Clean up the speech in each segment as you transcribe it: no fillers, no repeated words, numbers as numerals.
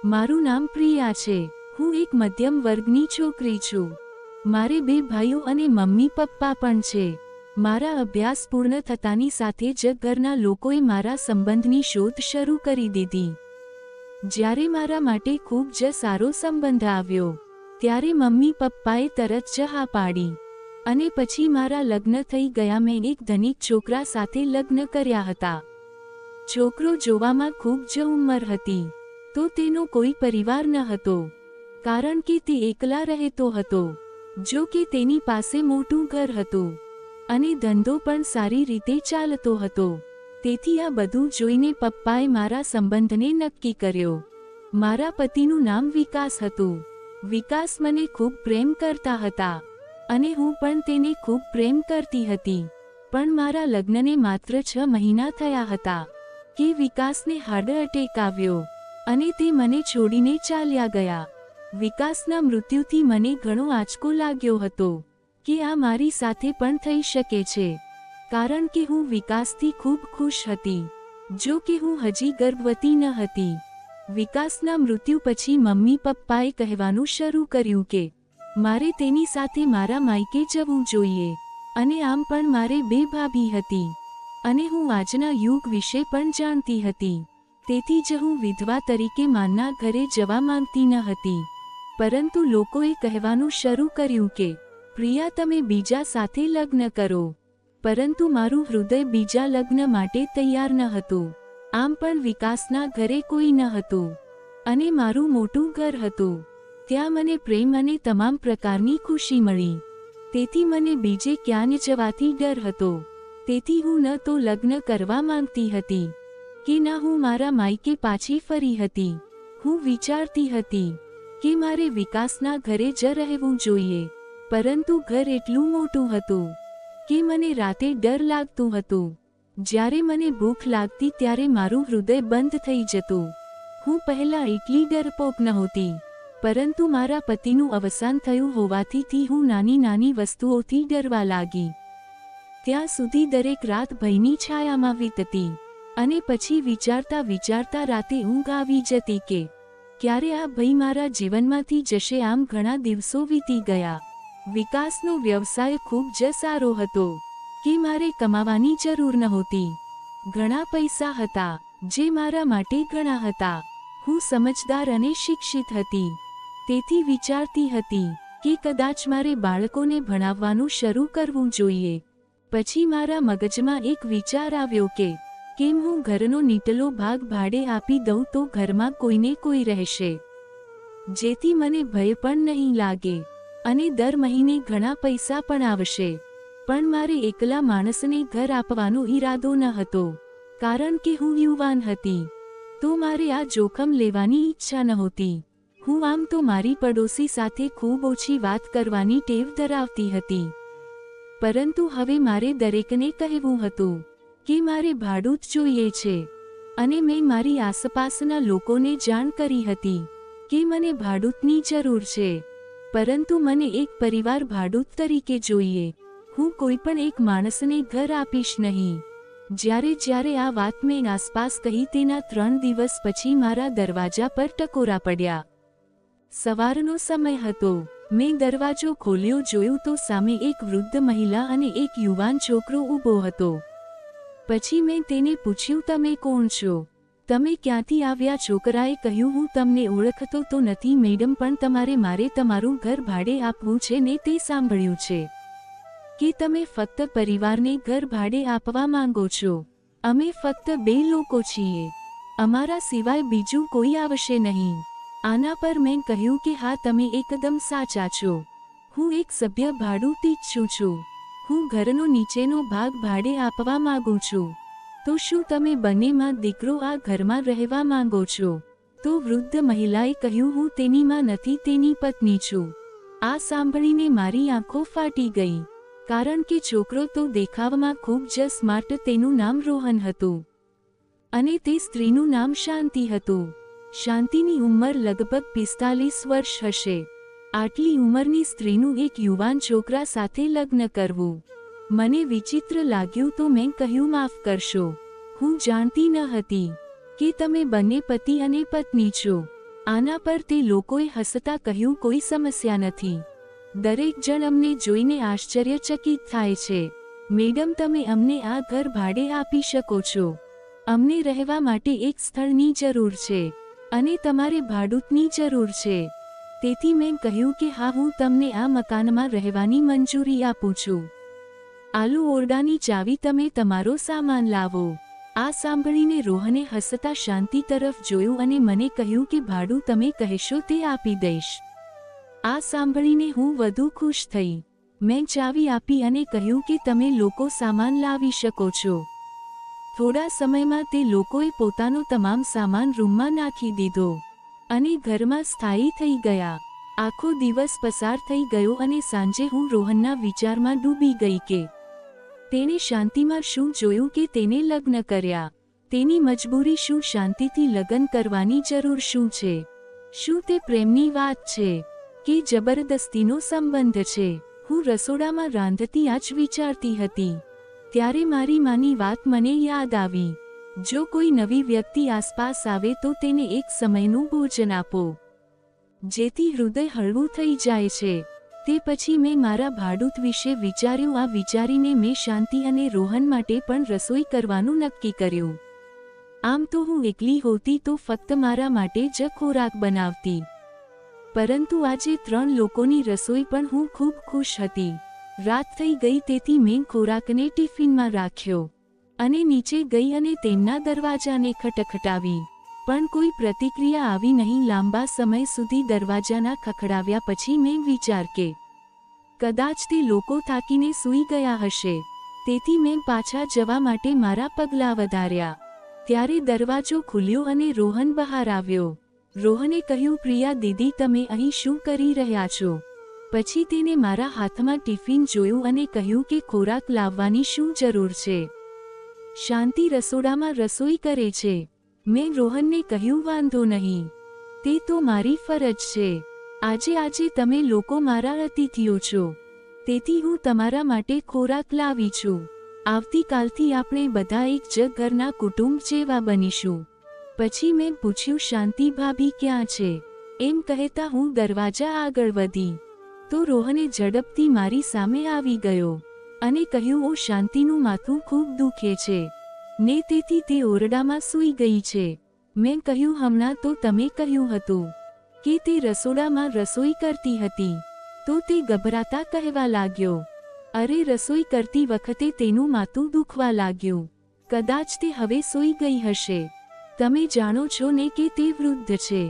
મારું નામ પ્રિયા છે. હું એક મધ્યમ વર્ગની છોકરી છું. મારે 2 ભાઈઓ અને મમ્મી પપ્પા પણ છે. મારા અભ્યાસ પૂર્ણ થતાની સાથે જ ઘરના લોકોએ મારા સંબંધની શોધ શરૂ કરી દીધી. જ્યારે મારા માટે ખૂબ જ સારો સંબંધ આવ્યો ત્યારે મમ્મી પપ્પાએ તરત જ હા પાડી અને પછી મારા લગ્ન થઈ ગયા. મેં એક ધનિક છોકરા સાથે લગ્ન કર્યા હતા. છોકરો જોવામાં ખૂબ જ ઉંમર હતી તો તેનો કોઈ પરિવાર ન હતો કારણ કે તે એકલા રહેતો હતો. જો કે તેની પાસે મોટું ઘર હતું અને ધંધો પણ સારી રીતે ચાલતો હતો. તેથી આ બધું જોઈને પપ્પાએ મારા સંબંધને નક્કી કર્યો. મારા પતિનું નામ વિકાસ હતું. વિકાસ મને ખૂબ પ્રેમ કરતા હતા અને હું પણ તેને ખૂબ પ્રેમ કરતી હતી. પણ મારા લગ્નને માત્ર 6 મહિના થયા હતા કે વિકાસને હાર્ટ એટેક આવ્યો અને તે મને છોડીને ચાલ્યા ગયા. વિકાસના મૃત્યુથી મને ઘણો આંચકો લાગ્યો હતો કે આ મારી સાથે પણ થઈ શકે છે કારણ કે હું વિકાસથી ખૂબ ખુશ હતી. જો કે હું હજી ગર્ભવતી ન હતી. વિકાસના મૃત્યુ પછી મમ્મી પપ્પાએ કહેવાનું શરૂ કર્યું કે મારે તેની સાથે મારા માયકે જવું જોઈએ અને આમ પણ મારે 2 ભાભી હતી અને હું આજના યુગ વિશે પણ જાણતી હતી. તેથી જ હું વિધવા તરીકે માના ઘરે જવા માંગતી ન હતી. પરંતુ લોકોએ કહેવાનું શરૂ કર્યું કે પ્રિયા, તમે બીજા સાથે લગ્ન કરો. પરંતુ મારું હૃદય બીજા લગ્ન માટે તૈયાર ન હતું. આમ પણ વિકાસના ઘરે કોઈ ન હતું અને મારું મોટું ઘર હતું. ત્યાં મને પ્રેમ અને તમામ પ્રકારની ખુશી મળી. તેથી મને બીજે ક્યાંય જવાથી ડર હતો. તેથી હું ન તો લગ્ન કરવા માંગતી હતી કે ન હું મારા માયકે પાછી ફરી હતી. હું વિચારતી હતી કે મારે વિકાસના ઘરે જ રહેવું જોઈએ. પરંતુ ઘર એટલું મોટું હતું કે મને રાતે ડર લાગતું હતું. જ્યારે મને ભૂખ લાગતી ત્યારે મારું હૃદય બંધ થઈ જતું. હું પહેલાં એટલી ડરપોક નહોતી પરંતુ મારા પતિનું અવસાન થયું હોવાથી હું નાની નાની વસ્તુઓથી ડરવા લાગી. ત્યાં સુધી દરેક રાત ભયની છાયામાં વીતતી અને પછી વિચારતા વિચારતા રાતે ઊંઘ આવી જતી કે ક્યારે આ ભય મારા જીવનમાંથી જશે. આમ ઘણા દિવસો વીતી ગયા. વિકાસનો વ્યવસાય ખૂબ જ સારો હતો કે મારે કમાવાની જરૂર નહોતી. ઘણા પૈસા હતા જે મારા માટે ઘણા હતા. હું સમજદાર અને શિક્ષિત હતી. તેથી વિચારતી હતી કે કદાચ મારે બાળકોને ભણાવવાનું શરૂ કરવું જોઈએ. પછી મારા મગજમાં એક વિચાર આવ્યો કે કેમ હું ઘરનો નીચલો ભાગ ભાડે આપી દઉં તો ઘરમાં કોઈને કોઈ રહેશે જેથી મને ભય પણ નહીં લાગે અને દર મહિને ઘણા પૈસા પણ આવશે. પણ મારે એકલા માણસને ઘર આપવાનો ઈરાદો ન હતો કારણ કે હું યુવાન હતી. તો મારે આ જોખમ લેવાની ઈચ્છા નહોતી. હું આમ તો મારી પડોશી સાથે ખૂબ ઓછી વાત કરવાની ટેવ ધરાવતી હતી. પરંતુ હવે મારે દરેકને કહેવું હતું કે મારે ભાડું જ જોઈએ છે અને મેં મારી આસપાસના લોકોને જાણ કરી હતી કે મને ભાડૂતની જરૂર છે. પરંતુ મને એક પરિવાર ભાડૂત તરીકે જોઈએ. હું કોઈ પણ એક માણસને ઘર આપીશ નહીં. જ્યારે આ વાત મેં આસપાસ કહી તેના 3 દિવસ પછી મારા દરવાજા પર ટકોરા પડ્યા. સવારનો સમય હતો. મેં દરવાજો ખોલ્યો, જોયું તો સામે એક વૃદ્ધ મહિલા અને એક યુવાન છોકરો ઊભો હતો. પછી મેં તેને પૂછ્યું, તમે કોણ છો? તમે ક્યાંથી આવ્યા? છોકરાએ કહ્યું, હું તમને ઓળખતો તો નથી મેડમ, પણ મારે તમારું ઘર ભાડે આપવું છે ને તે સાંભળ્યું છે કે તમે ફક્ત પરિવારને ઘર ભાડે આપવા માંગો છો. અમે ફક્ત 2 લોકો છીએ. અમારા સિવાય બીજું કોઈ આવશે નહીં. આના પર મેં કહ્યું કે હા, તમે એકદમ સાચા છો. હું એક સભ્ય ભાડૂત ઈચ્છું છું. હું ઘરનો નીચેનો ભાગ ભાડે આપવા માંગુ છું. તો શું તમે બંનેમાં દીકરો આ ઘરમાં રહેવા માંગો છો? તો વૃદ્ધ મહિલાએ કહ્યું, હું તેની માં નથી, તેની પત્ની છું. આ સાંભળીને મારી આંખો ફાટી ગઈ કારણ કે છોકરો તો દેખાવમાં ખૂબ જ સ્માર્ટ. તેનું નામ રોહન હતું અને તે સ્ત્રીનું નામ શાંતિ હતું. શાંતિની ઉંમર લગભગ 45 વર્ષ હશે. આટલી ઉંમરની સ્ત્રીનું એક યુવાન છોકરા સાથે લગ્ન કરવું મને વિચિત્ર લાગ્યું. તો મેં કહ્યું, માફ કરશો, હું જાણતી ન હતી કે તમે બંને પતિ અને પત્ની છો. આના પર તે લોકોએ હસતા કહ્યું, કોઈ સમસ્યા નથી. દરેક જણ અમને જોઈને આશ્ચર્યચકિત થાય છે. મેડમ, તમે અમને આ ઘર ભાડે આપી શકો છો. અમને રહેવા માટે એક સ્થળની જરૂર છે અને તમારે ભાડૂતની જરૂર છે. તેથી મેં કહ્યું કે હા, હું તમને આ મકાનમાં રહેવાની મંજૂરી આપું છું. આલુ ઓરડાની ચાવી, તમે તમારો સામાન લાવો. આ સાંભળીને રોહને હસતા શાંતિ તરફ જોયું અને મને કહ્યું કે ભાડું તમે કહેશો તે આપી દઈશ. આ સાંભળીને હું વધુ ખુશ થઈ. મેં ચાવી આપી અને કહ્યું કે તમે લોકો સામાન લાવી શકો છો. થોડા સમયમાં તે લોકોએ પોતાનો તમામ સામાન રૂમમાં નાખી દીધો અને ઘરમાં સ્થાયી થઈ ગયા. આખો દિવસ પસાર થઈ ગયો અને સાંજે હું રોહનના વિચારમાં ડૂબી ગઈ કે તેણે શાંતિમાં શું જોયું કે તેને લગ્ન કર્યા. તેની મજબૂરી શું? શાંતિથી લગ્ન કરવાની જરૂર શું છે? શું તે પ્રેમની વાત છે કે જબરદસ્તીનો સંબંધ છે? હું રસોડામાં રાંધતી આ જ વિચારતી હતી. ત્યારે મારી માની વાત મને યાદ આવી. જો કોઈ નવી વ્યક્તિ આસપાસ આવે તો તેને એક સમયનું ભોજન આપો, જેથી હૃદય હળવું થઈ જાય છે. તે પછી મેં મારા ભાડૂત વિશે વિચાર્યું. આ વિચારીને મેં શાંતિ અને રોહન માટે પણ રસોઈ કરવાનું નક્કી કર્યું. આમ તો હું એકલી હોતી તો ફક્ત મારા માટે જ ખોરાક બનાવતી, પરંતુ આજે 3 લોકોની રસોઈ પણ હું ખૂબ ખુશ હતી. રાત થઈ ગઈ તેથી મેં ખોરાકને ટિફિનમાં રાખ્યો અને નીચે ગઈ અને તેમના દરવાજાને ખટખટાવી, પણ કોઈ પ્રતિક્રિયા આવી નહીં. લાંબા સમય સુધી દરવાજાના ખખડાવ્યા પછી મેં વિચાર કે કદાચ તે લોકો થાકીને સૂઈ ગયા હશે, તેથી મેં પાછા જવા માટે મારા પગલાં વધાર્યા. ત્યારે દરવાજો ખુલ્યો અને રોહન બહાર આવ્યો. રોહને કહ્યું, પ્રિયા દીદી, તમે અહીં શું કરી રહ્યા છો? પછી તેને મારા હાથમાં ટિફિન જોયું અને કહ્યું કે ખોરાક લાવવાની શું જરૂર છે? શાંતિ રસોડામાં રસોઈ કરે છે. મેં રોહનને કહ્યું, વાંધો નહીં, તે તો મારી ફરજ છે. આજે તમે લોકો મારા અતિથિઓ છો, તેથી હું તમારા માટે ખોરાક લાવી છું. આવતીકાલથી આપણે બધા એક જ ઘરના કુટુંબ જેવા બનીશું. પછી મેં પૂછ્યું, શાંતિ ભાભી ક્યાં છે? એમ કહેતા હું દરવાજા આગળ વધી તો રોહને ઝડપથી મારી સામે આવી ગયો અને કહ્યું, ઓ શાંતિનું માથું ખૂબ દુખે છે ને તેથી તે ઓરડામાં સૂઈ ગઈ છે. મેં કહ્યું, હમણાં તો તમે કહ્યું હતું કે તે રસોડામાં રસોઈ કરતી હતી. તો તે ગભરાતા કહેવા લાગ્યો, અરે, રસોઈ કરતી વખતે તેનું માથું દુખવા લાગ્યું. કદાચ તે હવે સૂઈ ગઈ હશે. તમે જાણો છો ને કે તે વૃદ્ધ છે.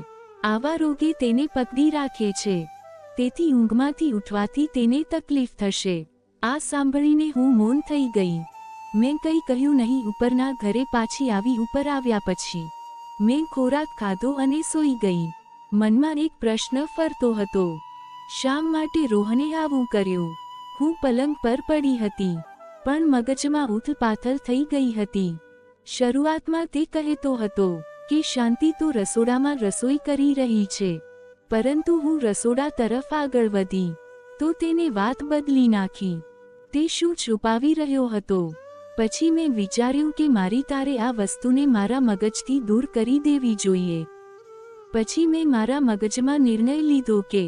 આવા રોગે તેને પકડી રાખે છે, તેથી ઊંઘમાંથી ઉઠવાથી તેને તકલીફ થશે. આ સાંભળીને હું મૌન થઈ ગઈ. મેં કંઈ કહ્યું નહીં. ઉપરના ઘરે પાછી આવી. ઉપર આવ્યા પછી મેં ખોરાક ખાધો અને સૂઈ ગઈ. મનમાં એક પ્રશ્ન ફરતો હતો, શા માટે રોહને આવું કર્યું? હું પલંગ પર પડી હતી, પણ મગજમાં ઉથલપાથલ થઈ ગઈ હતી. શરૂઆતમાં તે કહેતો હતો કે શાંતિ તો રસોડામાં રસોઈ કરી રહી છે, પરંતુ હું રસોડા તરફ આગળ વધી તો તેને વાત બદલી નાખી. તે શું છુપાવી રહ્યો હતો? પછી મેં વિચાર્યું કે મારી તારે આ વસ્તુને મારા મગજથી દૂર કરી દેવી જોઈએ. પછી મેં મારા મગજમાં નિર્ણય લીધો કે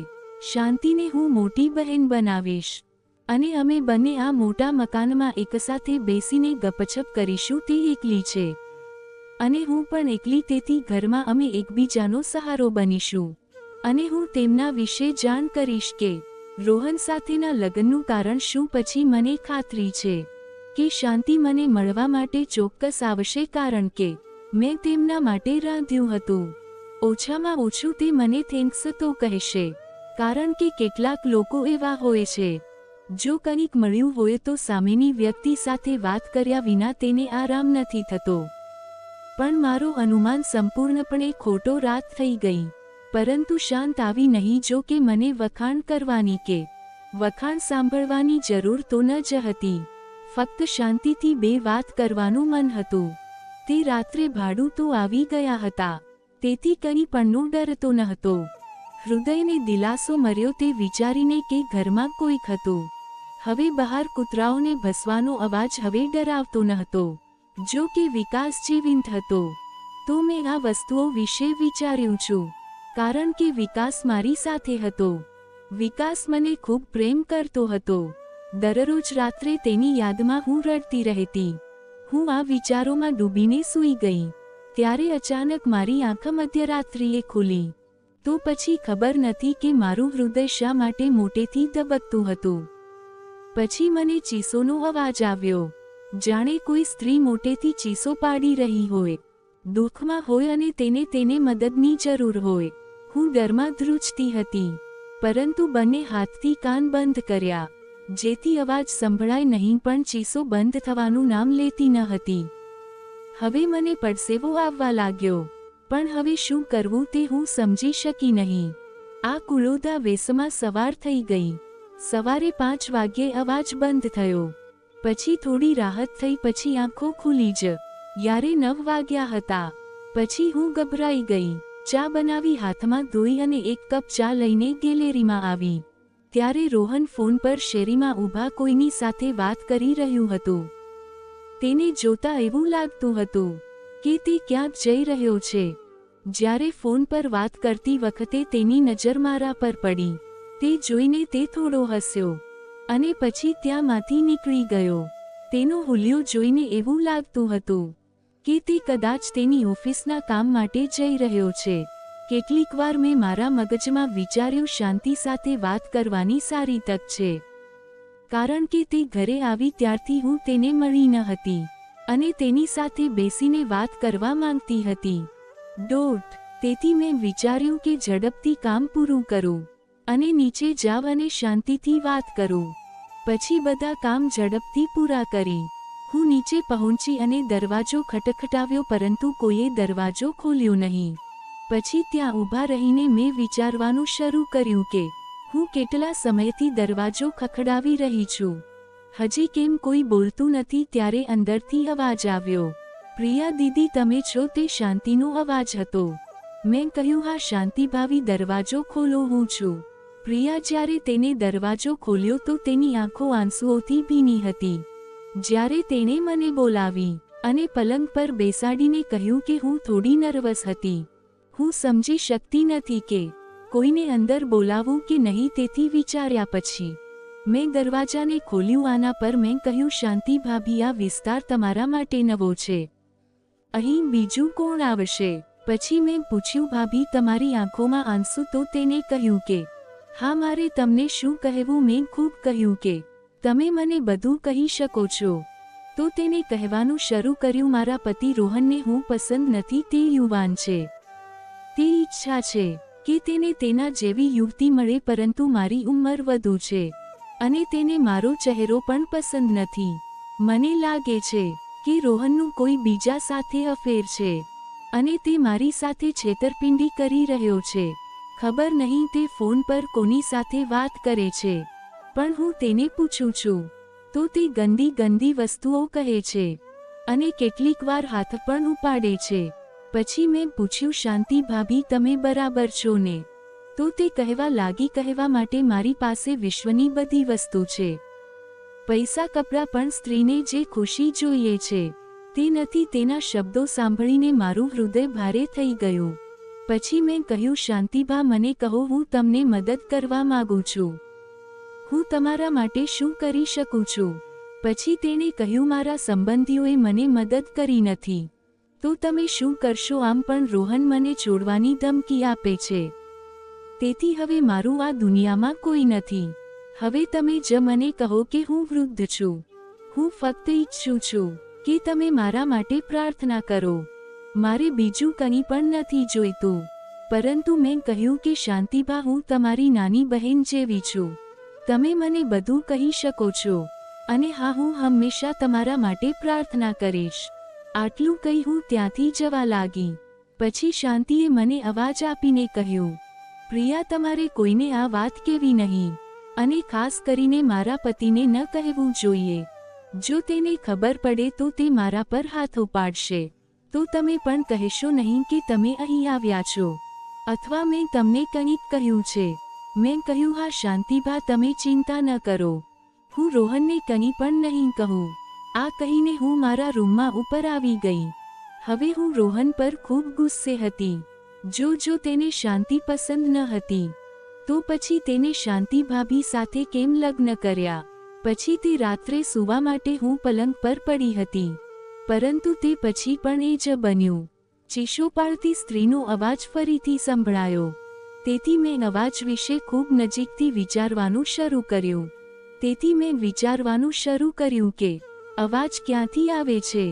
શાંતિને હું મોટી બહેન બનાવીશ અને અમે બંને આ મોટા મકાનમાં એકસાથે બેસીને ગપછપ કરીશું. તે એકલી છે અને હું પણ એકલી, તેથી ઘરમાં અમે એકબીજાનો સહારો બનીશું. અને હું તેમના વિશે જાણ કરીશ કે રોહન સાથેના લગ્નનું કારણ શું. પછી મને ખાતરી છે કે શાંતિ મને મળવા માટે ચોક્કસ આવશે, કારણ કે મેં તેમના માટે રાંધ્યું હતું. ઓછામાં ઓછું તે મને થેન્ક્સ તો કહેશે, કારણ કે કેટલાક લોકો એવા હોય છે, જો કંઈક મળ્યું હોય તો સામેની વ્યક્તિ સાથે વાત કર્યા વિના તેને આરામ નથી થતો. પણ મારો અનુમાન સંપૂર્ણપણે ખોટો. રાત થઈ ગઈ, પરંતુ શાંત આવી નહીં. જો કે મને વખાણ કરવાની કે વખાણ સાંભળવાની જરૂર તો ન જ હતી, ફક્ત શાંતિથી બે વાત કરવાનું મન હતું. તે રાત્રે ભાડું તો આવી ગયા હતા, તેથી કંઈ પણનો ડર તો ન હતો. હૃદયને દિલાસો મળ્યો તે વિચારીને કે ઘરમાં કોઈક હતું. હવે બહાર કૂતરાઓને ભસવાનો અવાજ હવે ડરાવતો ન હતો. જો કે વિકાસ જીવંત હતો. તો મેં આ વસ્તુઓ વિશે વિચાર્યું છું, કારણ કે વિકાસ મારી સાથે હતો. વિકાસ મને ખૂબ પ્રેમ કરતો હતો. દરરોજ રાત્રે તેની યાદમાં હું રડતી રહેતી. હું આ વિચારોમાં ડૂબીને સૂઈ ગઈ. ત્યારે અચાનક મારી આંખ મધ્યરાત્રિએ ખુલી. તો પછી ખબર નથી કે મારું હૃદય શા માટે મોટેથી ધબકતું હતું. પછી મને ચીસોનો અવાજ આવ્યો, જાણે કોઈ સ્ત્રી મોટેથી ચીસો પાડી રહી હોય, દુઃખમાં હોય અને તેને મદદની જરૂર હોય. હું ડરમાં ધ્રુજતી હતી, પરંતુ બંને હાથથી કાન બંધ કર્યા, જેથી અવાજ સંભળાય નહીં, પણ ચીસો બંધ થવાનું નામ લેતી ન હતી. હવે મને પડસેવો આવવા લાગ્યો, પણ હવે શું કરવું તે હું સમજી શકી નહીં. આ કુલોદા વેસમાં સવાર થઈ ગઈ. સવારે 5 વાગ્યે અવાજ બંધ થયો. પછી થોડી રાહત થઈ. પછી આંખો ખુલી જ યારે 9 વાગ્યા હતા. પછી હું ગભરાઈ ગઈ. ચા બનાવી હાથમાં ધોઈ અને 1 કપ ચા લઈને ગેલેરીમાં આવી. ત્યારે રોહન ફોન પર શેરીમાં ઊભા કોઈની સાથે વાત કરી રહ્યું હતું. તેને જોતા એવું લાગતું હતું કે તે ક્યાંક જઈ રહ્યો છે. જ્યારે ફોન પર વાત કરતી વખતે તેની નજર મારા પર પડી. તે જોઈને તે થોડો હસ્યો અને પછી ત્યાંમાંથી નીકળી ગયો. તેનો હુલિયો જોઈને એવું લાગતું હતું કે તે કદાચ તેની ઓફિસના કામ માટે જઈ રહ્યો છે. કેટલીકવાર મેં મારા મગજમાં વિચાર્યું, શાંતિ સાથે વાત કરવાની સારી તક છે, કારણ કે તે ઘરે આવી ત્યારથી હું તેને મળી ન હતી અને તેની સાથે બેસીને વાત કરવા માંગતી હતી. તેથી મેં વિચાર્યું કે ઝડપથી કામ પૂરું કરું અને નીચે જાવ અને શાંતિથી વાત કરું. પછી બધા કામ ઝડપથી પૂરા કરી હું નીચે પહોંચી અને દરવાજો ખટખટાવ્યો, પરંતુ કોઈએ દરવાજો ખોલ્યો નહીં. પછી ત્યાં ઊભા રહીને મેં વિચારવાનું શરૂ કર્યું કે હું કેટલા સમયથી દરવાજો ખખડાવી રહી છું, હજી કેમ કોઈ બોલતું નથી. ત્યારે અંદરથી અવાજ આવ્યો, પ્રિયા દીદી તમે છો? તે શાંતિનો અવાજ હતો. મેં કહ્યું, હા શાંતિ ભાભી, દરવાજો ખોલો, હું છું. પ્રિયા જ્યારે તેને દરવાજો ખોલ્યો તો તેની આંખો આંસુઓથી ભીની હતી. જ્યારે તેણે મને બોલાવી અને પલંગ પર બેસાડીને કહ્યું કે હું થોડી નર્વસ હતી, હું સમજી શકતી નથી કે કોઈને અંદર બોલાવવું કે નહીં. તેથી વિચાર્યા પછી મેં દરવાજાને ખોલ્યું. આના પર મેં કહ્યું, શાંતિ ભાભી, આ વિસ્તાર તમારા માટે નવો છે, અહીં બીજું કોણ આવશે? પછી મેં પૂછ્યું, ભાભી તમારી આંખોમાં આંસુ? તો તેને કહ્યું કે હા, મારે તમને શું કહેવું? મેં ખૂબ કહ્યું કે તમે મને બધું કહી શકો છો. તો તેને કહેવાનું શરૂ કર્યું, મારા પતિ રોહનને હું પસંદ નથી. તે યુવાન છે, તે ઈચ્છા છે કે તેને તેના જેવી યુવતી મળે, પરંતુ મારી ઉંમર વધુ છે અને તેને મારો ચહેરો પણ પસંદ નથી. મને લાગે છે કે રોહનનું કોઈ બીજા સાથે અફેર છે અને તે મારી સાથે છેતરપિંડી કરી રહ્યો છે. ખબર નહીં તે ફોન પર કોની સાથે વાત કરે છે, પણ હું તેને પૂછું છું તો તે ગંદી ગંદી વસ્તુઓ કહે છે અને કેટલીકવાર હાથ પણ ઉપાડે છે. પછી મેં પૂછ્યું, શાંતિ ભાભી તમે બરાબર છો ને? તો તે કહેવા લાગી, કહેવા માટે મારી પાસે વિશ્વની બધી વસ્તુ છે, પૈસા, કપડાં, પણ સ્ત્રીને જે ખુશી જોઈએ છે તે નથી. તેના શબ્દો સાંભળીને મારું હૃદય ભારે થઈ ગયું. પછી મેં કહ્યું, શાંતિભા મને કહો, હું તમને મદદ કરવા માંગુ છું, હું તમારા માટે શું કરી શકું છું? પછી તેણે કહ્યું, મારા સંબંધીઓએ મને મદદ કરી નથી, તો તમે શું કરશો? આમ પણ રોહન મને છોડવાની ધમકી આપે છે, તેથી હવે મારું આ દુનિયામાં કોઈ નથી. હવે તમે જ મને કહો કે હું વૃદ્ધ છું, હું ફક્ત ઈચ્છું છું કે તમે મારા માટે પ્રાર્થના કરો, મારે બીજું કંઈ પણ નથી જોઈતું. પરંતુ મેં કહ્યું કે શાંતિભા, હું તમારી નાની બહેન જેવી છું, તમે મને બધું કહી શકો છો અને હા, હું હંમેશા તમારા માટે પ્રાર્થના કરીશ. આટલું કહી હું ત્યાંથી જવા લાગી. પછી શાંતિએ મને અવાજ આપીને કહ્યું, પ્રિયા તમારે કોઈને આ વાત કહેવી નહીં અને ખાસ કરીને મારા પતિને ન કહેવું જોઈએ. જો તેને ખબર પડે તો તે મારા પર હાથ ઉપાડશે. તો તમે પણ કહેશો નહીં કે તમે અહીં આવ્યા છો, અથવા મેં તમને કંઈક કહ્યું છે. મેં કહ્યું, હા શાંતિભા તમે ચિંતા ન કરો, હું રોહનને કંઈ પણ નહીં કહું. આ કહીને હું મારા રૂમમાં ઉપર આવી ગઈ. હવે હું રોહન પર ખૂબ ગુસ્સે હતી. જો તેને શાંતિ પસંદ ન હતી તો પછી તેને શાંતિ ભાભી સાથે કેમ લગ્ન કર્યા? પછી તે રાત્રે સૂવા માટે હું પલંગ પર પડી હતી, પરંતુ તે પછી પણ એ જ બન્યું. ચીસો પાડતી સ્ત્રીનો અવાજ ફરીથી સંભળાયો. તેથી મેં અવાજ વિશે ખૂબ નજીકથી વિચારવાનું શરૂ કર્યું. કે અવાજ ક્યાંથી આવે છે?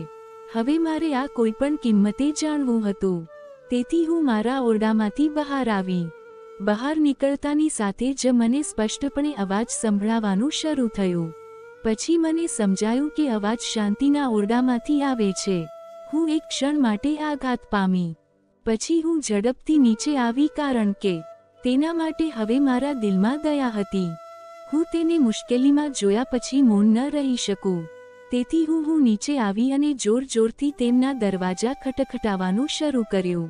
હવે મારે આ કોઈપણ કિંમતે જાણવું હતું. તેથી હું મારા ઓરડામાંથી બહાર આવી. બહાર નીકળતાની સાથે જ મને સ્પષ્ટપણે અવાજ સંભળાવાનું શરૂ થયું. પછી મને સમજાયું કે અવાજ શાંતિના ઓરડામાંથી આવે છે. હું એક ક્ષણ માટે આઘાત પામી. પછી હું ઝડપથી નીચે આવી કારણ કે તેના માટે હવે મારા દિલમાં દયા હતી. હું તેને મુશ્કેલીમાં જોયા પછી મૌન ન રહી શકું. તેથી હું નીચે આવી અને જોરથી તેમના દરવાજા ખટખટાવવાનું શરૂ કર્યું.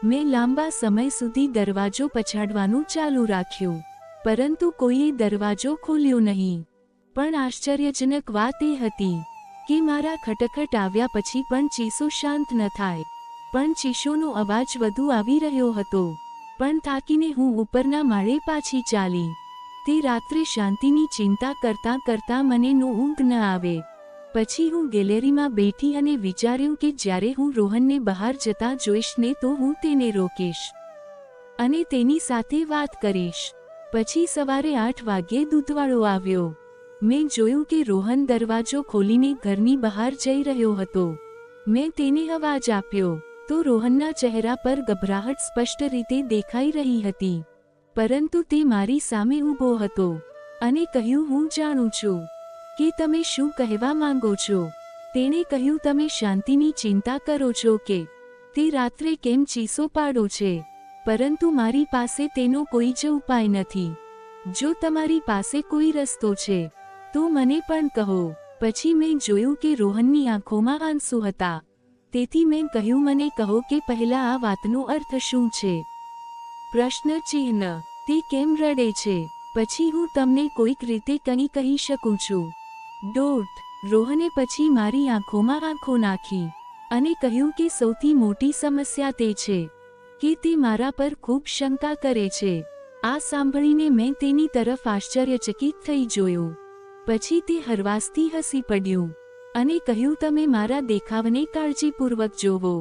મેં લાંબા સમય સુધી દરવાજો પછાડવાનું ચાલુ રાખ્યું, પરંતુ કોઈએ દરવાજો ખોલ્યો નહીં. પણ આશ્ચર્યજનક વાત એ હતી કે મારા ખટખટ આવ્યા પછી પણ ચીસો શાંત ન થાય. પણ ચીસોનો અવાજ વધુ આવી રહ્યો હતો. પણ થાકીને હું ઉપરના માળે પાછી ચાલી. તે રાત્રે શાંતિની ચિંતા કરતાં મને ઊંઘ ન આવે. પછી હું ગેલેરીમાં બેઠી અને વિચાર્યું કે જ્યારે હું રોહનને બહાર જતા જોઈશ ને તો હું તેને રોકીશ અને તેની સાથે વાત કરીશ. પછી સવારે 8 વાગ્યે દૂધવાળો આવ્યો. મેં જોયું કે રોહન દરવાજો ખોલીને ઘરની બહાર જઈ રહ્યો હતો. મેં તેને અવાજ આપ્યો તો રોહનના ચહેરા પર ગભરાહટ સ્પષ્ટ રીતે દેખાઈ રહી હતી. પરંતુ તે મારી સામે ઊભો હતો અને કહ્યું, હું જાણું છું કે તમે શું કહેવા માંગો છો. તેણે કહ્યું, તમે શાંતિની ચિંતા કરો છો કે તે રાત્રે કેમ ચીસો પાડો છે, પરંતુ મારી પાસે તેનો કોઈ જ ઉપાય નથી. જો તમારી પાસે કોઈ રસ્તો છે તો મને પણ કહો. પછી મેં જોયું કે રોહનની આંખોમાં આંસુ હતા. તેથી મેં કહ્યું, મને કહો કે પહેલા આ વાતનો અર્થ શું છે? પ્રશ્નચિહ્ન. તે કેમ રડે છે? પછી હું તમને કોઈક રીતે કંઈ કહી શકું છું. રોહને પછી મારી આંખોમાં આંખો નાખી અને કહ્યું કે સૌથી મોટી સમસ્યા તે છે કે તે મારા પર ખૂબ શંકા કરે છે. આ સાંભળીને મેં તેની તરફ આશ્ચર્યચકિત થઈ જોયું. પછી તે હરવાસથી હસી પડ્યું અને કહ્યું, તમે મારા દેખાવને કાળજીપૂર્વક જોવો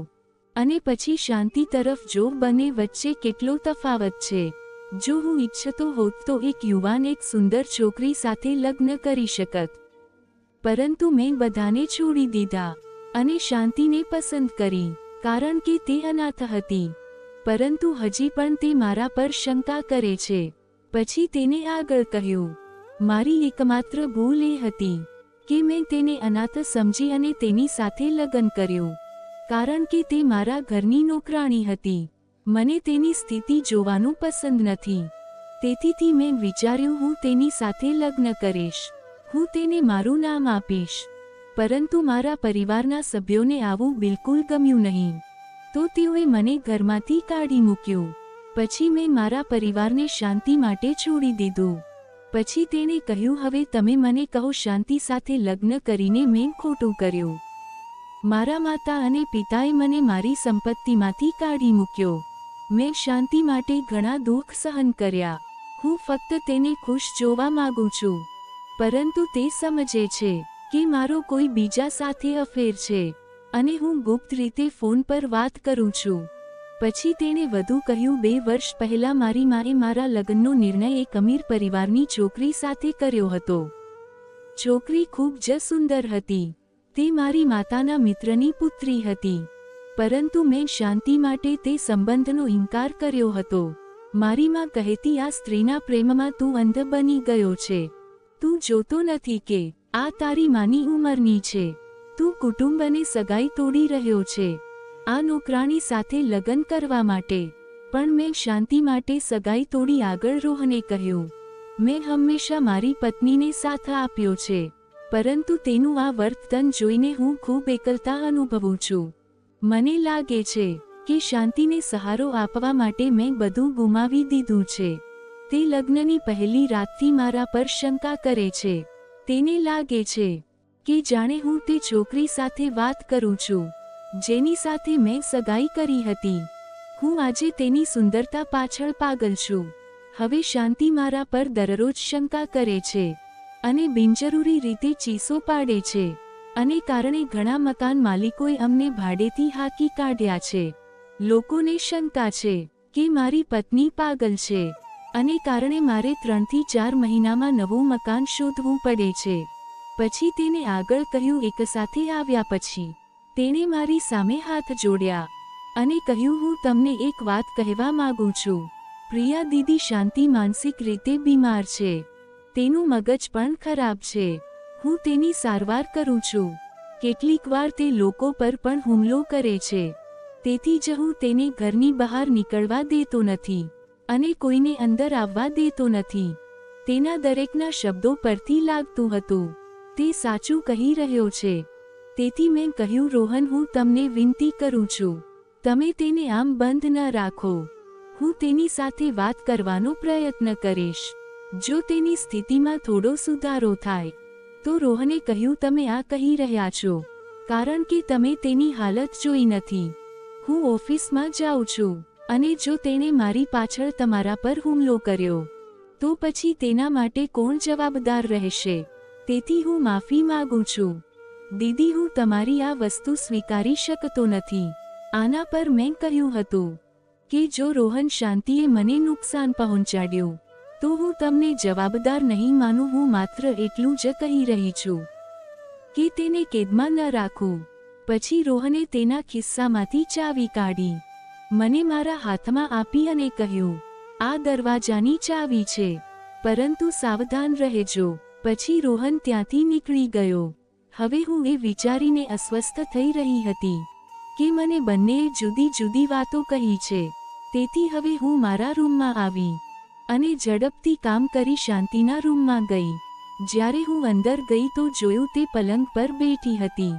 અને પછી શાંતિ તરફ જો. બંને વચ્ચે કેટલો તફાવત છે. જો હું ઈચ્છતો હોત તો એક યુવાન એક સુંદર છોકરી સાથે લગ્ન કરી શકત, પરંતુ મેં બધાને છોડી દીધા અને શાંતિને પસંદ કરી કારણ કે તે અનાથ હતી. પરંતુ હજી પણ તે મારા પર શંકા કરે છે. પછી તેને આગળ કહ્યું, મારી એકમાત્ર ભૂલ એ હતી કે મેં તેને અનાથ સમજી અને તેની સાથે લગ્ન કર્યું કારણ કે તે મારા ઘરની નોકરાણી હતી. મને તેની સ્થિતિ જોવાનું પસંદ નથી. તેથી મેં વિચાર્યું, હું તેની સાથે લગ્ન કરીશ. હું તેને મારું નામ આપીશ. પરંતુ મારા પરિવારના સભ્યોને આવું બિલકુલ ગમ્યું નહીં. તો તેઓએ મને ઘરમાંથી કાઢી મૂક્યું. પછી મેં મારા પરિવારને શાંતિ માટે છોડી દીધું. પછી તેણે કહ્યું, હવે તમે મને કહો, શાંતિ સાથે લગ્ન કરીને મેં ખોટું કર્યું. મારા માતા અને પિતાએ મને મારી સંપત્તિમાંથી કાઢી મૂક્યો. મેં શાંતિ માટે ઘણા દુઃખ સહન કર્યા. હું ફક્ત તેને ખુશ જોવા માંગુ છું. પરંતુ તે સમજે છે કે મારો કોઈ બીજા સાથે અફેર છે અને હું ગુપ્ત રીતે ફોન પર વાત કરું છું. પછી તેણે વધુ કહ્યું, 2 વર્ષ પહેલા મારી માએ મારા લગ્નનો નિર્ણય એક અમીર પરિવારની છોકરી સાથે કર્યો હતો. છોકરી ખૂબ જ સુંદર હતી. તે મારી માતાના મિત્રની પુત્રી હતી. પરંતુ મેં શાંતિ માટે તે સંબંધનો ઇનકાર કર્યો હતો. મારી માં કહેતી, આ સ્ત્રીના પ્રેમમાં તું અંધ બની ગયો છે. તું જોતો નથી કે આ તારી માની ઉંમરની છે. તું કુટુંબ અને સગાઈ તોડી રહ્યો છે આ નોકરાણી સાથે લગ્ન કરવા માટે. પણ મેં શાંતિ માટે સગાઈ તોડી. આગળ રોહને કહ્યું, મેં હંમેશા મારી પત્નીને સાથ આપ્યો છે, પરંતુ તેનું આ વર્તન જોઈને હું ખૂબ એકલતા અનુભવું છું. મને લાગે છે કે શાંતિને સહારો આપવા માટે મેં બધું ગુમાવી દીધું છે. તે લગ્નની પહેલી રાતથી મારા પર શંકા કરે છે. તેને લાગે છે કે જાણે હું તે છોકરી સાથે વાત કરું છું જેની સાથે મેં સગાઈ કરી હતી. હું આજે તેની સુંદરતા પાછળ પાગલ છું. હવે શાંતિ મારા પર દરરોજ શંકા કરે છે અને બિનજરૂરી રીતે ચીસો પાડે છે. અને કારણે ઘણા મકાન માલિકોએ અમને ભાડેથી હાંકી કાઢ્યા છે. લોકોને શંકા છે કે મારી પત્ની પાગલ છે અને કારણે મારે 3 થી 4 મહિનામાં નવું મકાન શોધવું પડે છે. પછી તેને આગળ કહ્યું. એક સાથે આવ્યા પછી તેણે મારી સામે હાથ જોડ્યા અને કહ્યું, હું તમને એક વાત કહેવા માંગુ છું. પ્રિયા દીદી, શાંતિ માનસિક રીતે બીમાર છે. તેનું મગજ પણ ખરાબ છે. હું તેની સારવાર કરું છું. કેટલીકવાર તે લોકો પર પણ હુમલો કરે છે. તેથી જ હું તેને ઘરની બહાર નીકળવા દેતો નથી અને કોઈને અંદર આવવા દેતો નથી. તેના દરેકના શબ્દો પરથી લાગતું હતું તે સાચું કહી રહ્યો છે. તેથી મેં કહ્યું, રોહન, હું તમને વિનંતી કરું છું, તમે તેને આમ બંધ ન રાખો. હું તેની સાથે વાત કરવાનો પ્રયત્ન કરીશ. જો તેની સ્થિતિમાં થોડો સુધારો થાય તો રોહને કહ્યું, તમે આ કહી રહ્યા છો કારણ કે તમે તેની હાલત જોઈ નથી. હું ઓફિસમાં જાઉં છું અને જો તેણે મારી પાછળ તમારા પર હુમલો કર્યો તો પછી તેના માટે કોણ જવાબદાર રહેશે? તેથી હું માફી માંગુ છું. દીદી, હું તમારી આ વસ્તુ સ્વીકારી શકતો નથી. આના પર મેં કહ્યું હતું કે જો રોહન શાંતિએ મને નુકસાન પહોંચાડ્યું તો હું તમને જવાબદાર નહીં માનું. હું માત્ર એટલું જ કહી રહી છું કે તેને કેદમાં ન રાખું. પછી રોહને તેના ખિસ્સામાંથી ચાવી કાઢી, મને મારા હાથમાં આપી અને કહ્યું, આ દરવાજાની ચાવી છે, પરંતુ સાવધાન રહેજો. પછી રોહન ત્યાંથી નીકળી ગયો. હવે હું એ વિચારીને અસ્વસ્થ થઈ રહી હતી કે મને બંનેએ જુદી જુદી વાતો કહી છે. તેથી હવે હું મારા રૂમમાં આવી અને ઝડપથી કામ કરી શાંતિના રૂમમાં ગઈ. જ્યારે હું અંદર ગઈ તો જોયું તે પલંગ પર બેઠી હતી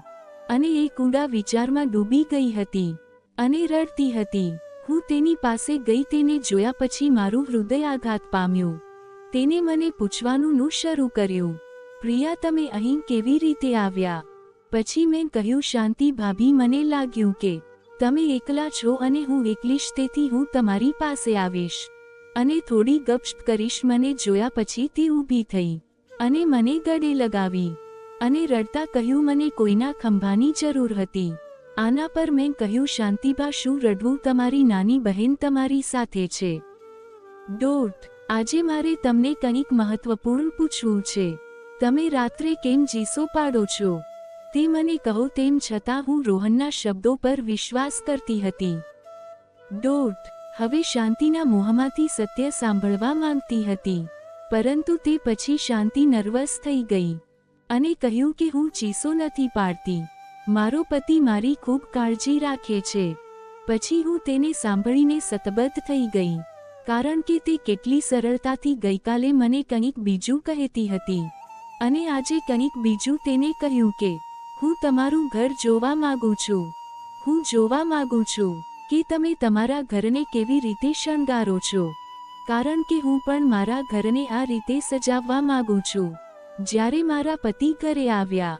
અને એક ઊંડા વિચારમાં ડૂબી ગઈ હતી અને રડતી હતી. હું તેની પાસે ગઈ. તેને જોયા પછી મારું હૃદય આઘાત પામ્યું. તેને મને પૂછવાનું શરૂ કર્યું, પ્રિયા, તમે અહીં કેવી રીતે આવ્યા? પછી મેં કહ્યું, શાંતિ ભાભી, મને લાગ્યું કે તમે એકલા છો અને હું એકલીશ, તેથી હું તમારી પાસે આવીશ અને થોડી ગપશપ કરીશ. મને જોયા પછી તે ઊભી થઈ અને મને ગળે લગાવી અને રડતા કહ્યું, મને કોઈના ખંભાની જરૂર હતી. આના પર મેં કહ્યું, શાંતિબા, શું રડવું? તમારી નાની બહેન તમારી સાથે છે. આજે મારે તમને કંઈક મહત્વપૂર્ણ પૂછવું છે. તમે રાત્રે કેમ ચીસો પાડો છો તે મને કહો. તેમ છતાં હું રોહનના શબ્દો પર વિશ્વાસ કરતી હતી. હવે શાંતિના મોહમાંથી સત્ય સાંભળવા માંગતી હતી, પરંતુ તે પછી શાંતિ નર્વસ થઈ ગઈ અને કહ્યું કે હું ચીસો નથી પાડતી. મારો પતિ મારી ખૂબ કાળજી રાખે છે. પછી હું તેને સાંભળીને સતબદ્ધ થઈ ગઈ કારણ કે તે કેટલી સરળતાથી ગઈકાલે મને કંઈક બીજું કહેતી હતી અને આજે કંઈક બીજું. તેને કહ્યું કે હું તમારું ઘર જોવા માંગુ છું. હું જોવા માંગુ છું કે તમે તમારા ઘરને કેવી રીતે શણગારો છો, કારણ કે હું પણ મારા ઘરને આ રીતે સજાવવા માંગુ છું. જ્યારે મારા પતિ ઘરે આવ્યા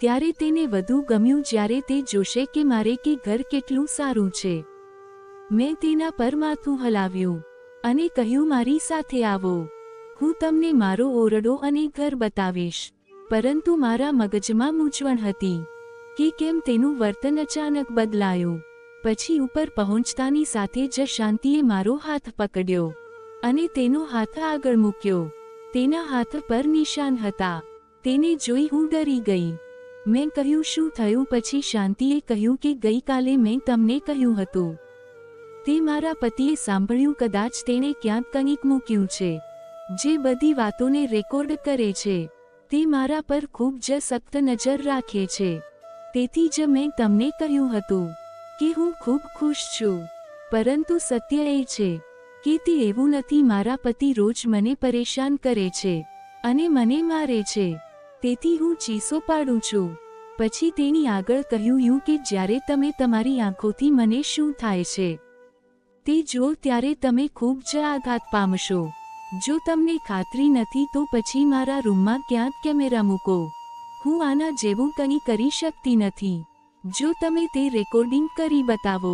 ત્યારે તેને વધુ ગમ્યું જ્યારે તે જોશે કે મારે કે ઘર કેટલું સારું છે. મેં તેના પર માથું હલાવ્યું અને કહ્યું, મારી સાથે આવો. હું તમને મારો ઓરડો અને ઘર બતાવીશ. પરંતુ મારા મગજમાં મૂંઝવણ હતી કે કેમ તેનું વર્તન અચાનક બદલાયું. પછી ઉપર પહોંચતાની સાથે જ શાંતિએ મારો હાથ પકડ્યો અને તેનો હાથ આગળ મૂક્યો. તેના હાથ પર નિશાન હતા. તેને જોઈ હું ડરી ગઈ. મેં કહ્યું, શું થયું? પછી શાંતિએ કહ્યું કે ગઈકાલે મેં તમને કહ્યું હતું તે મારા પતિએ સાંભળ્યું. કદાચ તેણે ક્યાંક કંઈક મૂક્યું છે જે બધી વાતોને રેકોર્ડ કરે છે. તે મારા પર ખૂબ જ સખ્ત નજર રાખે છે. તેથી જ મેં તમને કહ્યું હતું કે હું ખૂબ ખુશ છું. પરંતુ સત્ય એ છે કે તે એવું નથી. મારા પતિ રોજ મને પરેશાન કરે છે અને મને મારે છે. તેથી હું ચીસો પાડું છું. પછી તેની આગળ કહ્યું કે જ્યારે તમે તમારી આંખોથી મને શું થાય છે તે જો ત્યારે તમે ખૂબ જ આઘાત પામશો. જો તમને ખાતરી નથી તો પછી મારા રૂમમાં ક્યાંક કેમેરા મૂકો. હું આના જેવું કંઈ કરી શકતી નથી. જો તમે તે રેકોર્ડિંગ કરી બતાવો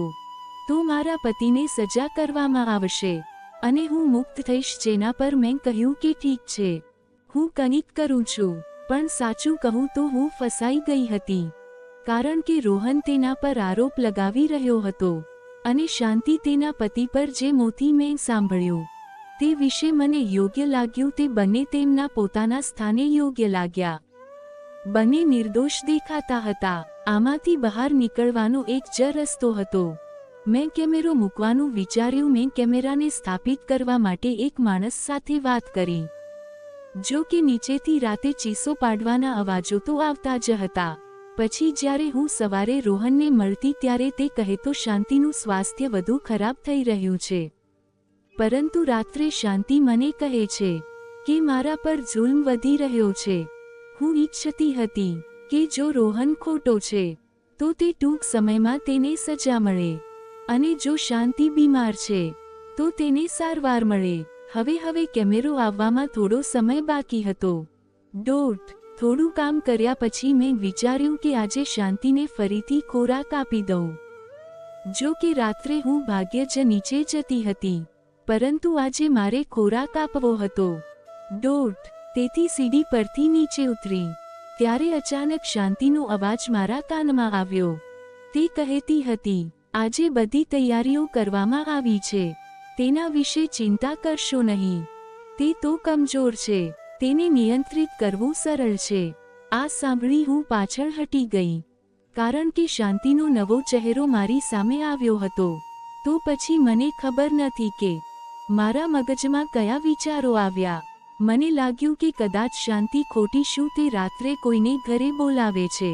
તો મારા પતિને સજા કરવામાં આવશે અને હું મુક્ત થઈશ. જેના પર મેં કહ્યું કે ઠીક છે, હું કંઈક કરું છું. પણ સાચું કહું તો હું ફસાઈ ગઈ હતી, કારણ કે રોહન તેના પર આરોપ લગાવી રહ્યો હતો અને શાંતિ તેના પતિ પર. જે મોથી મેં સાંભળ્યું તે વિશે મને યોગ્ય લાગ્યું. તે બંને તેમના પોતાના સ્થાને યોગ્ય લાગ્યા. બંને નિર્દોષ દેખાતા હતા. આમાંથી બહાર નીકળવાનો એક જ રસ્તો હતો. મેં કેમેરો મૂકવાનું વિચાર્યું. મેં કેમેરાને સ્થાપિત કરવા માટે એક માણસ સાથે વાત કરી. જો કે નીચેથી રાતે ચીસો પાડવાના અવાજો તો આવતા જ હતા. પછી જ્યારે હું સવારે રોહનને મળતી ત્યારે તે કહેતો શાંતિનું સ્વાસ્થ્ય વધુ ખરાબ થઈ રહ્યું છે. પરંતુ રાત્રે શાંતિ મને કહે છે કે મારા પર જુલ્મ વધી રહ્યો છે. હું ઈચ્છતી હતી કે જો રોહન ખોટો છે તો તે ટૂંક સમયમાં તેને સજા મળે અને જો શાંતિ બીમાર છે તો તેને સારવાર મળે. હવે કેમેરો આવવામાં થોડો સમય બાકી હતો. થોડું કામ કર્યા પછી મેં વિચાર્યું કે આજે શાંતિને ફરીથી ખોરાક આપી દઉં. જો કે રાત્રે હું ભાગ્યે જ નીચે જતી હતી, પરંતુ આજે મારે ખોરાક આપવો હતો. તેથી સીડી પરથી નીચે ઉતરી ત્યારે અચાનક શાંતિનો અવાજ મારા કાનમાં આવ્યો. તે કહેતી હતી, આજે બધી તૈયારીઓ કરવામાં આવી છે, તેના વિશે ચિંતા કરશો નહીં. તે તો કમજોર છે, તેને નિયંત્રિત કરવું સરળ છે. આ સાંભળી હું પાછળ હટી ગઈ, કારણ કે શાંતિનો નવો ચહેરો મારી સામે આવ્યો હતો. તો પછી મને ખબર નથી કે મારા મગજમાં કયા વિચારો આવ્યા. મને લાગ્યું કે કદાચ શાંતિ ખોટી શું તે રાત્રે કોઈને ઘરે બોલાવે છે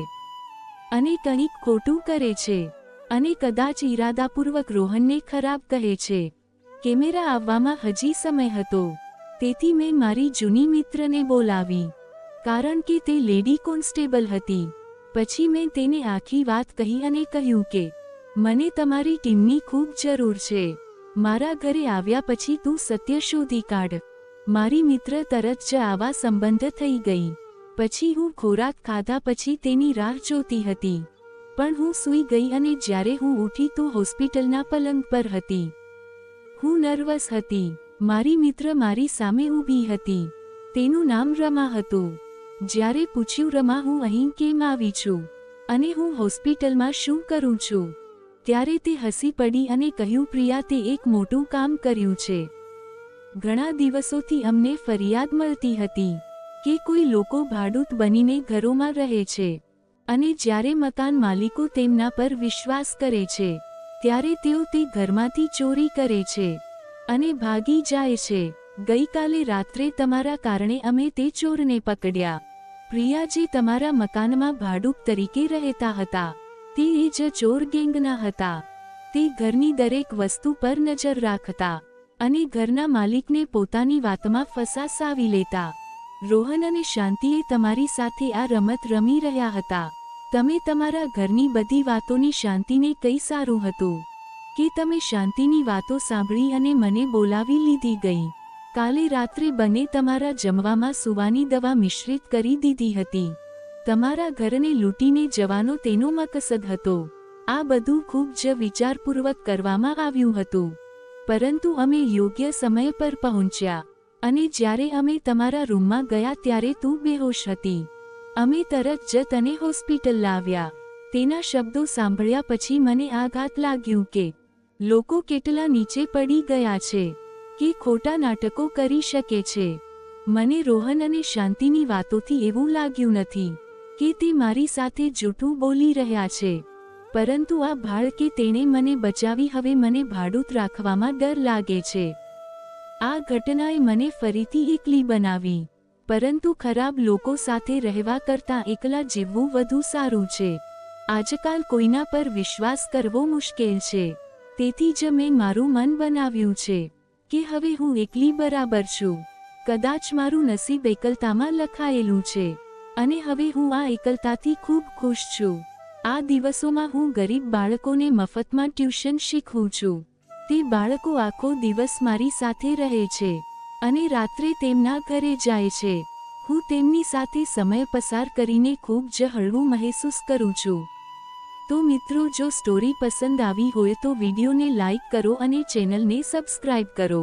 અને કંઈક ખોટું કરે છે અને કદાચ ઈરાદાપૂર્વક રોહનને ખરાબ કહે છે. કેમેરા આવવામાં હજી સમય હતો, તેથી મેં મારી જૂની મિત્રને બોલાવી, કારણ કે તે લેડી કોન્સ્ટેબલ હતી. પછી મેં તેને આખી વાત કહી અને કહ્યું કે મને તમારી ટીમની ખૂબ જરૂર છે. મારા ઘરે આવ્યા પછી તું સત્ય શોધી કાઢ. મારી મિત્ર તરત જ આવા સંબંધ થઈ ગઈ. પછી હું ખોરાક ખાધા પછી તેની રાહ જોતી હતી, પણ હું સૂઈ ગઈ અને જ્યારે હું ઉઠી તો હોસ્પિટલના પલંગ પર હતી. હું નર્વસ હતી. મારી મિત્ર મારી સામે ઊભી હતી. તેનું નામ રમા હતું. જ્યારે પૂછ્યું, રમા, હું અહીં કેમ આવી છું અને હું હોસ્પિટલમાં શું કરું છું, ત્યારે તે હસી પડી અને કહ્યું, પ્રિયા, તે એક મોટું કામ કર્યું છે. ઘણા દિવસોથી અમને ફરિયાદ મળતી હતી કે કોઈ લોકો ભાડૂત બનીને ઘરોમાં રહે છે અને જ્યારે મકાન માલિકો તેમના પર વિશ્વાસ કરે છે ત્યારે તેઓ તે ઘરમાંથી ચોરી કરે છે અને ભાગી જાય છે. ગઈકાલે રાત્રે તમારા કારણે અમે તે ચોરને પકડ્યા. પ્રિયા, જે તમારા મકાનમાં ભાડૂત તરીકે રહેતા હતા, તે એ જ ચોર ગેંગના હતા. તે ઘરની દરેક વસ્તુ પર નજર રાખતા અને ઘરના માલિકને પોતાની વાતમાં ફસાવી લેતા. રોહન અને શાંતિએ તમારી સાથે આ રમત રમી રહ્યા હતા. તમે તમારા ઘરની બધી વાતોની શાંતિને કઈ સારું હતું કે તમે શાંતિની વાતો સાંભળી અને મને બોલાવી લીધી ગઈ. કાલે રાત્રે બંને તમારા જમવામાં સુવાની દવા મિશ્રિત કરી દીધી હતી. તમારા ઘરને લૂંટીને જવાનો તેનો મકસદ હતો. આ બધું ખૂબ જ વિચારપૂર્વક કરવામાં આવ્યું હતું, પરંતુ અમે યોગ્ય સમય પર પહોંચ્યા અને જ્યારે અમે તમારા રૂમમાં ગયા ત્યારે તું બેહોશ હતી. અમે તરત જ તને હોસ્પિટલ લાવ્યા. તેના શબ્દો સાંભળ્યા પછી મને આઘાત લાગ્યું કે લોકો કેટલા નીચે પડી ગયા છે કે ખોટા નાટકો કરી શકે છે. મને રોહન અને શાંતિની વાતોથી એવું લાગ્યું નથી કે તે મારી સાથે જૂઠું બોલી રહ્યા છે, પરંતુ આ ભાળ કે તેણે મને બચાવી. હવે મને ભાડૂત રાખવામાં ડર લાગે છે. આ ઘટનાએ મને ફરીથી એકલી બનાવી, પરંતુ ખરાબ લોકો સાથે રહેવા કરતાં એકલા જીવવું વધુ સારું છે. આજકાલ કોઈના પર વિશ્વાસ કરવો મુશ્કેલ છે, તેથી જ મેં મારું મન બનાવ્યું છે કે હવે હું એકલી બરાબર છું. કદાચ મારું નસીબ એકલતામાં લખાયેલું છે અને હવે હું આ એકલતાથી ખૂબ ખુશ છું. આ દિવસોમાં હું ગરીબ બાળકોને મફતમાં ટ્યુશન શીખવું છું. તે બાળકો આખો દિવસ મારી સાથે રહે છે અને રાત્રે તેમના ઘરે જાય છે. હું તેમની સાથે સમય પસાર કરીને ખૂબ જ હળવું મહેસૂસ કરું છું. તો મિત્રો, જો સ્ટોરી પસંદ આવી હોય તો વિડીયોને લાઈક કરો અને ચેનલને સબસ્ક્રાઇબ કરો.